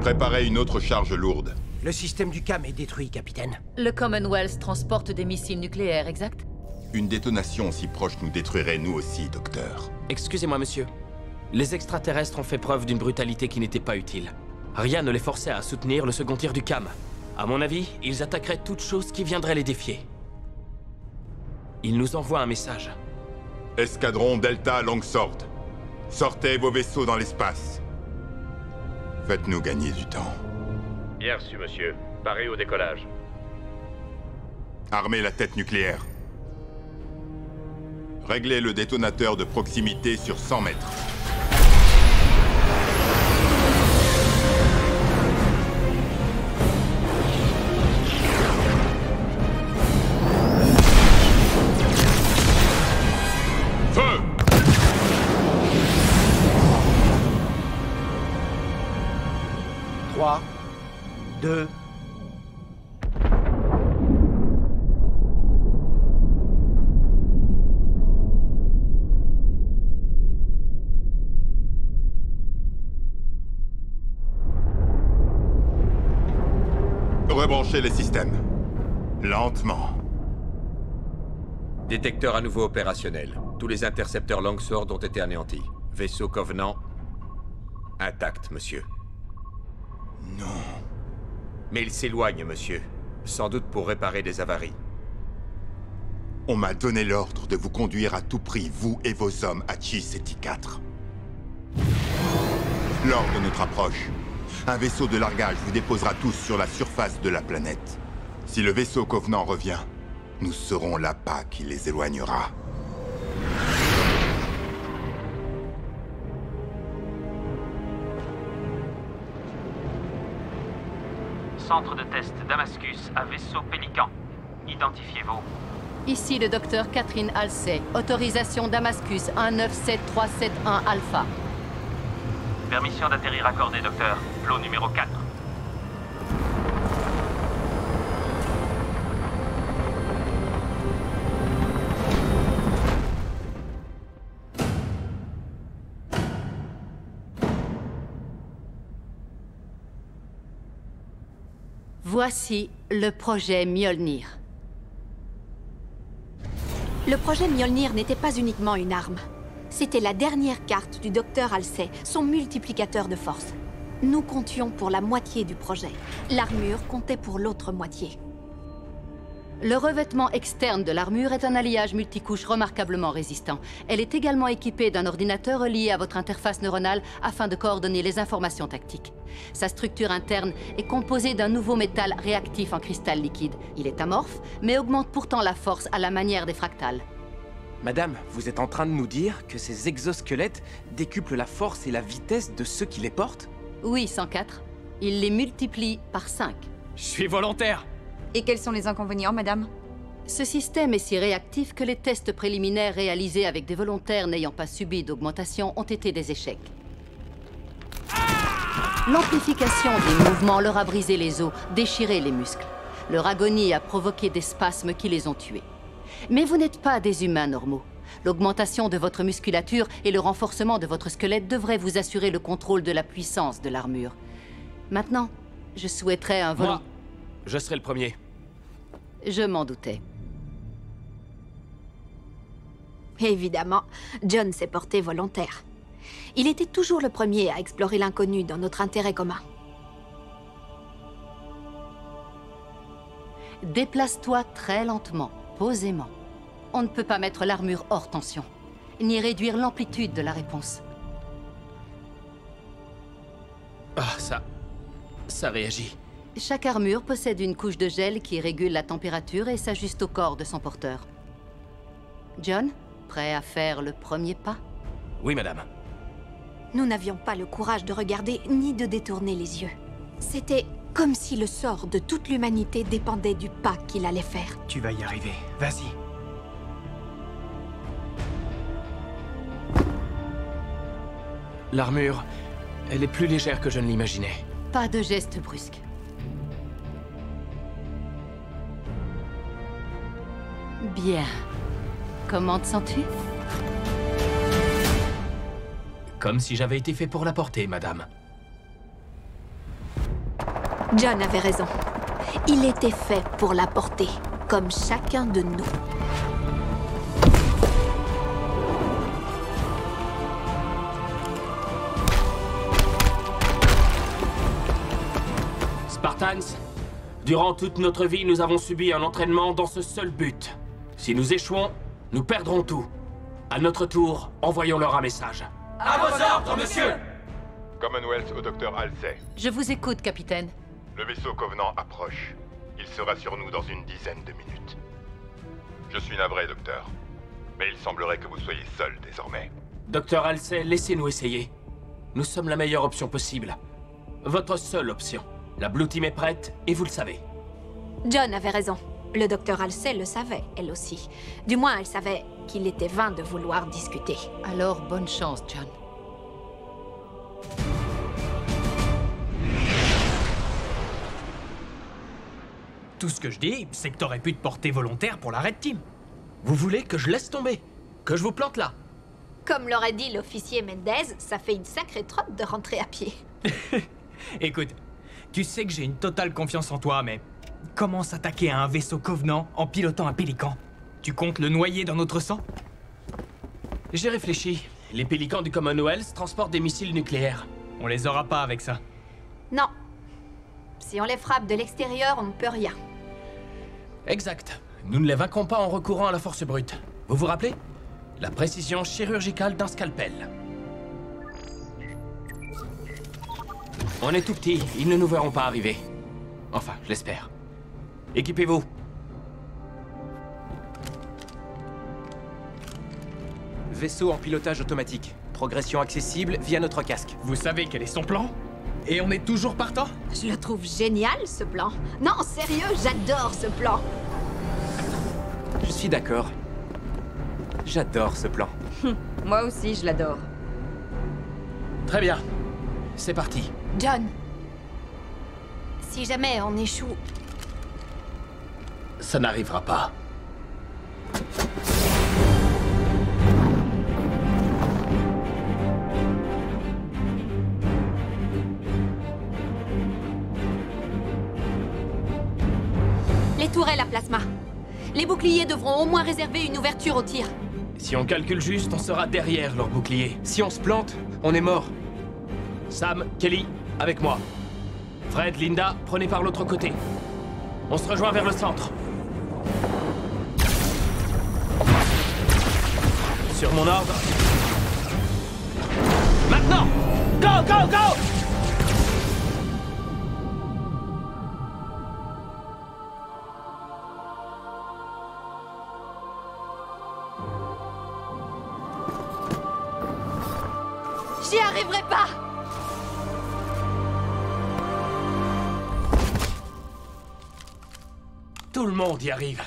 Préparez une autre charge lourde. Le système du CAM est détruit, capitaine. Le Commonwealth transporte des missiles nucléaires, exact? Une détonation si proche nous détruirait nous aussi, docteur. Excusez-moi, monsieur. Les extraterrestres ont fait preuve d'une brutalité qui n'était pas utile. Rien ne les forçait à soutenir le second tir du CAM. À mon avis, ils attaqueraient toute chose qui viendrait les défier. Ils nous envoient un message. Escadron Delta Longsword. Sortez vos vaisseaux dans l'espace. Faites-nous gagner du temps. Bien reçu, monsieur. Paré au décollage. Armez la tête nucléaire. Réglez le détonateur de proximité sur 100 mètres. Feu! 3, 2... Rebranchez les systèmes. Lentement. Détecteur à nouveau opérationnel. Tous les intercepteurs Longsword ont été anéantis. Vaisseau Covenant... intact, monsieur. Non. Mais il s'éloigne, monsieur. Sans doute pour réparer des avaries. On m'a donné l'ordre de vous conduire à tout prix, vous et vos hommes, à Chi-Ceti-4. Lors de notre approche, un vaisseau de largage vous déposera tous sur la surface de la planète. Si le vaisseau Covenant revient, nous serons l'appât qui les éloignera. Centre de test Damascus à vaisseau Pélican. Identifiez-vous. Ici le docteur Catherine Halsey. Autorisation Damascus 197371 Alpha. Permission d'atterrir accordée, docteur. Flot numéro 4. Voici le projet Mjolnir. Le projet Mjolnir n'était pas uniquement une arme. C'était la dernière carte du docteur Halsey, son multiplicateur de force. Nous comptions pour la moitié du projet. L'armure comptait pour l'autre moitié. Le revêtement externe de l'armure est un alliage multicouche remarquablement résistant. Elle est également équipée d'un ordinateur relié à votre interface neuronale afin de coordonner les informations tactiques. Sa structure interne est composée d'un nouveau métal réactif en cristal liquide. Il est amorphe, mais augmente pourtant la force à la manière des fractales. Madame, vous êtes en train de nous dire que ces exosquelettes décuplent la force et la vitesse de ceux qui les portent? Oui, 104. Il les multiplie par 5. Je suis volontaire. Et quels sont les inconvénients, madame? Ce système est si réactif que les tests préliminaires réalisés avec des volontaires n'ayant pas subi d'augmentation ont été des échecs. L'amplification des mouvements leur a brisé les os, déchiré les muscles. Leur agonie a provoqué des spasmes qui les ont tués. Mais vous n'êtes pas des humains normaux. L'augmentation de votre musculature et le renforcement de votre squelette devraient vous assurer le contrôle de la puissance de l'armure. Maintenant, je souhaiterais un Moi, je serai le premier. Je m'en doutais. Évidemment, John s'est porté volontaire. Il était toujours le premier à explorer l'inconnu dans notre intérêt commun. Déplace-toi très lentement, posément. On ne peut pas mettre l'armure hors tension. ni réduire l'amplitude de la réponse. Ah, ça réagit. Chaque armure possède une couche de gel qui régule la température et s'ajuste au corps de son porteur. John, prêt à faire le premier pas? Oui, madame. Nous n'avions pas le courage de regarder ni de détourner les yeux. C'était comme si le sort de toute l'humanité dépendait du pas qu'il allait faire. Tu vas y arriver. Vas-y. L'armure, elle est plus légère que je ne l'imaginais. Pas de geste brusque. Bien. Comment te sens-tu? Comme si j'avais été fait pour la porter, madame. John avait raison. Il était fait pour la porter, comme chacun de nous. Spartans, durant toute notre vie, nous avons subi un entraînement dans ce seul but. Si nous échouons, nous perdrons tout. À notre tour, envoyons-leur un message. À vos ordres, monsieur! Commonwealth au docteur Halsey. Je vous écoute, capitaine. Le vaisseau Covenant approche. Il sera sur nous dans une dizaine de minutes. Je suis navré, docteur. Mais il semblerait que vous soyez seul désormais. Docteur Halsey, laissez-nous essayer. Nous sommes la meilleure option possible. Votre seule option. La Blue Team est prête, et vous le savez. John avait raison. Le docteur Halsey le savait, elle aussi. Du moins, elle savait qu'il était vain de vouloir discuter. Alors, bonne chance, John. Tout ce que je dis, c'est que t'aurais pu te porter volontaire pour la Red Team. Vous voulez que je laisse tomber? Que je vous plante là? Comme l'aurait dit l'officier Mendez, ça fait une sacrée trotte de rentrer à pied. Écoute, tu sais que j'ai une totale confiance en toi, mais comment s'attaquer à un vaisseau Covenant en pilotant un pélican? Tu comptes le noyer dans notre sang? J'ai réfléchi. Les pélicans du Commonwealth transportent des missiles nucléaires. On les aura pas avec ça. Non. Si on les frappe de l'extérieur, on ne peut rien. Exact. Nous ne les vaincrons pas en recourant à la force brute. Vous vous rappelez? La précision chirurgicale d'un scalpel. On est tout petits, ils ne nous verront pas arriver. Enfin, je l'espère. Équipez-vous. Vaisseau en pilotage automatique. Progression accessible via notre casque. Vous savez quel est son plan? Et on est toujours partant? Je le trouve génial, ce plan. Non, sérieux, j'adore ce plan. Je suis d'accord. J'adore ce plan. Moi aussi, je l'adore. Très bien. C'est parti. John. Si jamais on échoue... Ça n'arrivera pas. Les tourelles à plasma. Les boucliers devront au moins réserver une ouverture au tir. Si on calcule juste, on sera derrière leur bouclier. Si on se plante, on est mort. Sam, Kelly, avec moi. Fred, Linda, prenez par l'autre côté. On se rejoint vers le centre. Sur mon ordre. Maintenant! Go, go, go! J'y arriverai pas! Tout le monde y arrive.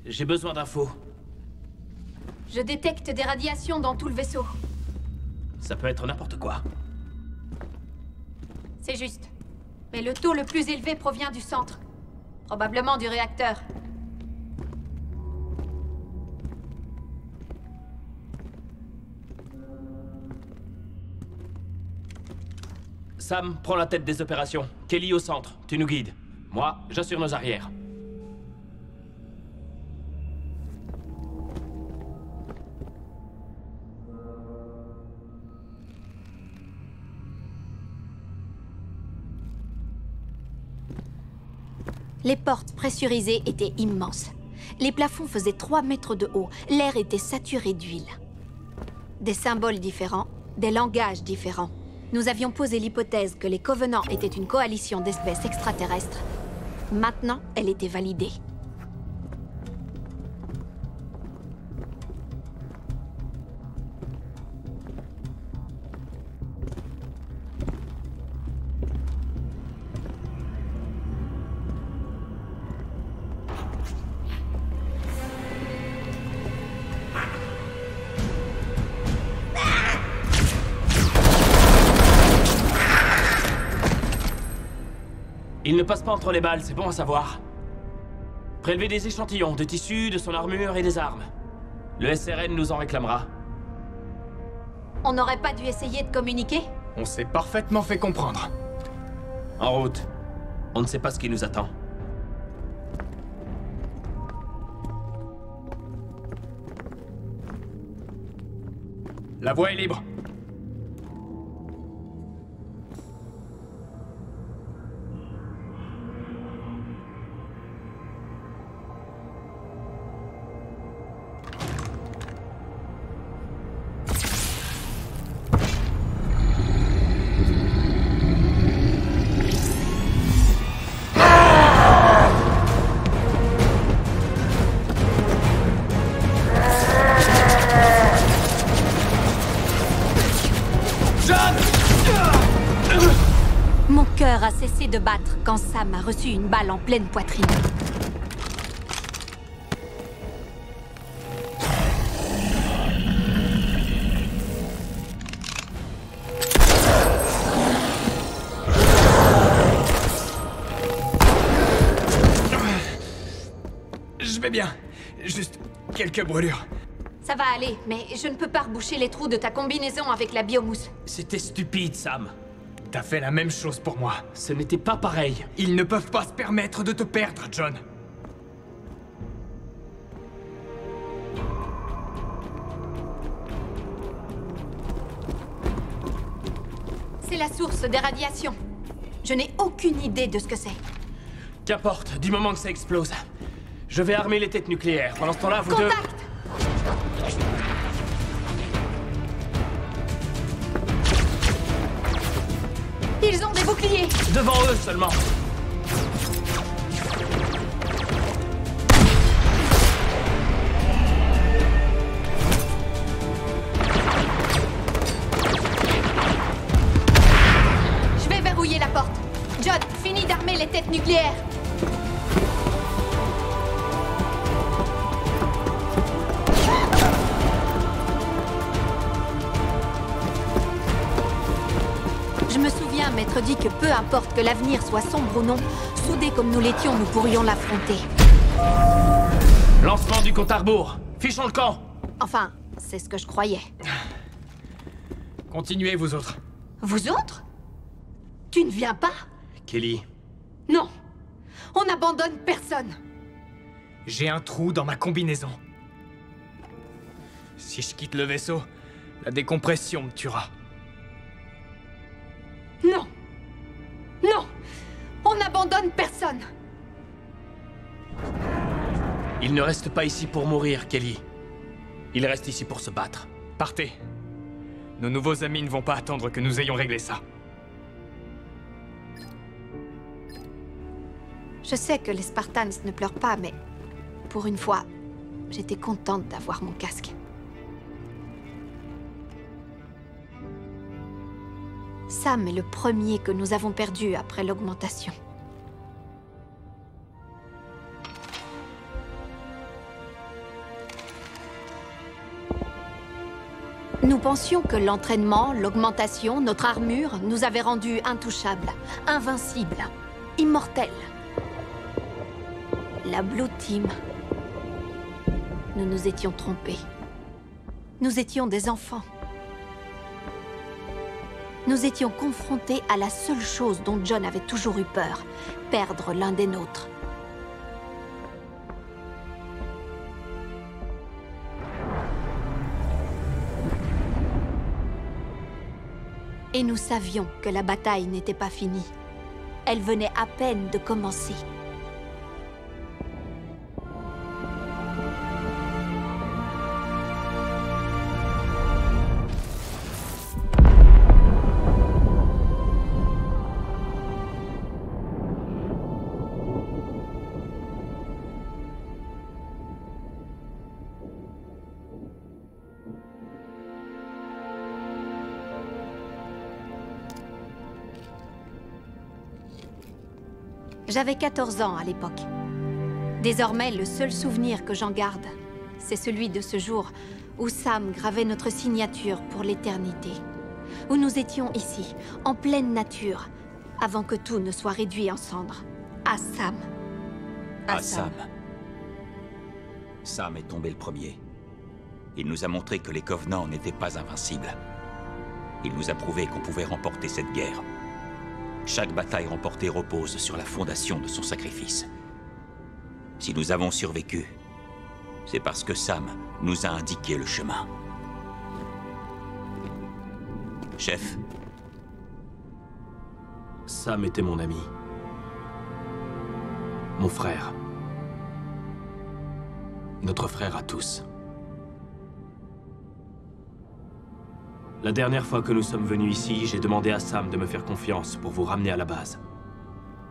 J'ai besoin d'infos. Je détecte des radiations dans tout le vaisseau. Ça peut être n'importe quoi. C'est juste. Mais le taux le plus élevé provient du centre. Probablement du réacteur. Sam, prends la tête des opérations. Kelly au centre, tu nous guides. Moi, j'assure nos arrières. Les portes pressurisées étaient immenses. Les plafonds faisaient 3 mètres de haut. L'air était saturé d'huile. Des symboles différents, des langages différents. Nous avions posé l'hypothèse que les Covenants étaient une coalition d'espèces extraterrestres. Maintenant, elle était validée. Il ne passe pas entre les balles, c'est bon à savoir. Prélevez des échantillons de tissus, de son armure et des armes. Le SRN nous en réclamera. On n'aurait pas dû essayer de communiquer? On s'est parfaitement fait comprendre. En route. On ne sait pas ce qui nous attend. La voie est libre. Mon cœur a cessé de battre quand Sam a reçu une balle en pleine poitrine. Je vais bien. Juste quelques brûlures. Ça va aller, mais je ne peux pas reboucher les trous de ta combinaison avec la biomousse. C'était stupide, Sam. T'as fait la même chose pour moi. Ce n'était pas pareil. Ils ne peuvent pas se permettre de te perdre, John. C'est la source des radiations. Je n'ai aucune idée de ce que c'est. Qu'importe, du moment que ça explose. Je vais armer les têtes nucléaires. Pendant ce temps-là, vous deux... Contact! Ils ont des boucliers! Devant eux seulement. Je vais verrouiller la porte. John, finis d'armer les têtes nucléaires. Je me souviens m'être dit que peu importe que l'avenir soit sombre ou non, soudés comme nous l'étions, nous pourrions l'affronter. Lancement du compte à rebours. Fichons le camp. Enfin, c'est ce que je croyais. Continuez, vous autres. Vous autres? Tu ne viens pas? Kelly. Non. On n'abandonne personne. J'ai un trou dans ma combinaison. Si je quitte le vaisseau, la décompression me tuera. Non. Non. On n'abandonne personne. Il ne reste pas ici pour mourir, Kelly. Il reste ici pour se battre. Partez. Nos nouveaux amis ne vont pas attendre que nous ayons réglé ça. Je sais que les Spartans ne pleurent pas, mais pour une fois, j'étais contente d'avoir mon casque. Sam est le premier que nous avons perdu après l'augmentation. Nous pensions que l'entraînement, l'augmentation, notre armure nous avaient rendus intouchables, invincibles, immortels. La Blue Team. Nous nous étions trompés. Nous étions des enfants. Nous étions confrontés à la seule chose dont John avait toujours eu peur, perdre l'un des nôtres. Et nous savions que la bataille n'était pas finie. Elle venait à peine de commencer. J'avais 14 ans à l'époque. Désormais, le seul souvenir que j'en garde, c'est celui de ce jour où Sam gravait notre signature pour l'éternité. Où nous étions ici, en pleine nature, avant que tout ne soit réduit en cendres. À Sam. À Sam. Sam est tombé le premier. Il nous a montré que les Covenants n'étaient pas invincibles. Il nous a prouvé qu'on pouvait remporter cette guerre. Chaque bataille remportée repose sur la fondation de son sacrifice. Si nous avons survécu, c'est parce que Sam nous a indiqué le chemin. Chef. Sam était mon ami. Mon frère. Notre frère à tous. La dernière fois que nous sommes venus ici, j'ai demandé à Sam de me faire confiance pour vous ramener à la base.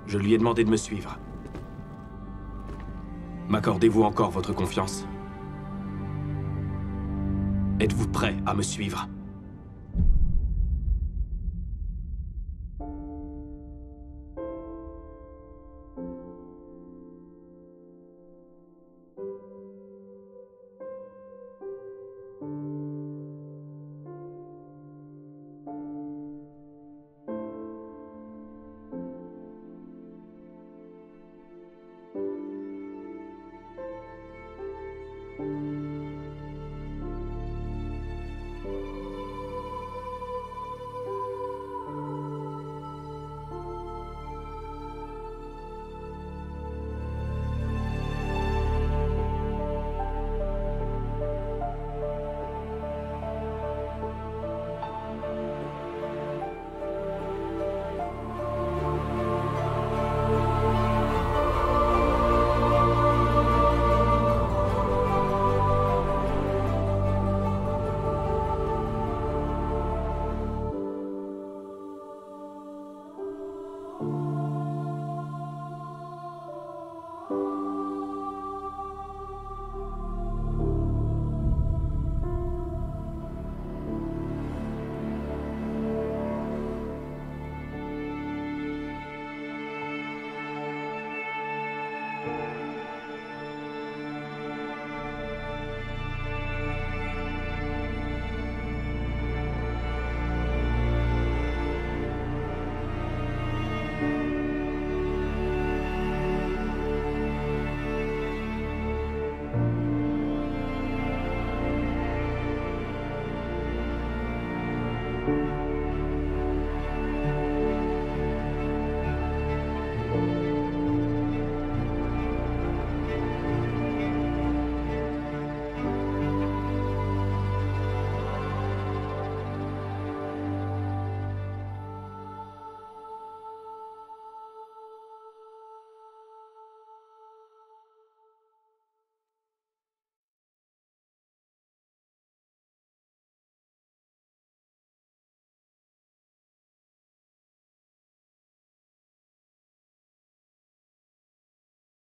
Je lui ai demandé de me suivre. M'accordez-vous encore votre confiance? Êtes-vous prêt à me suivre?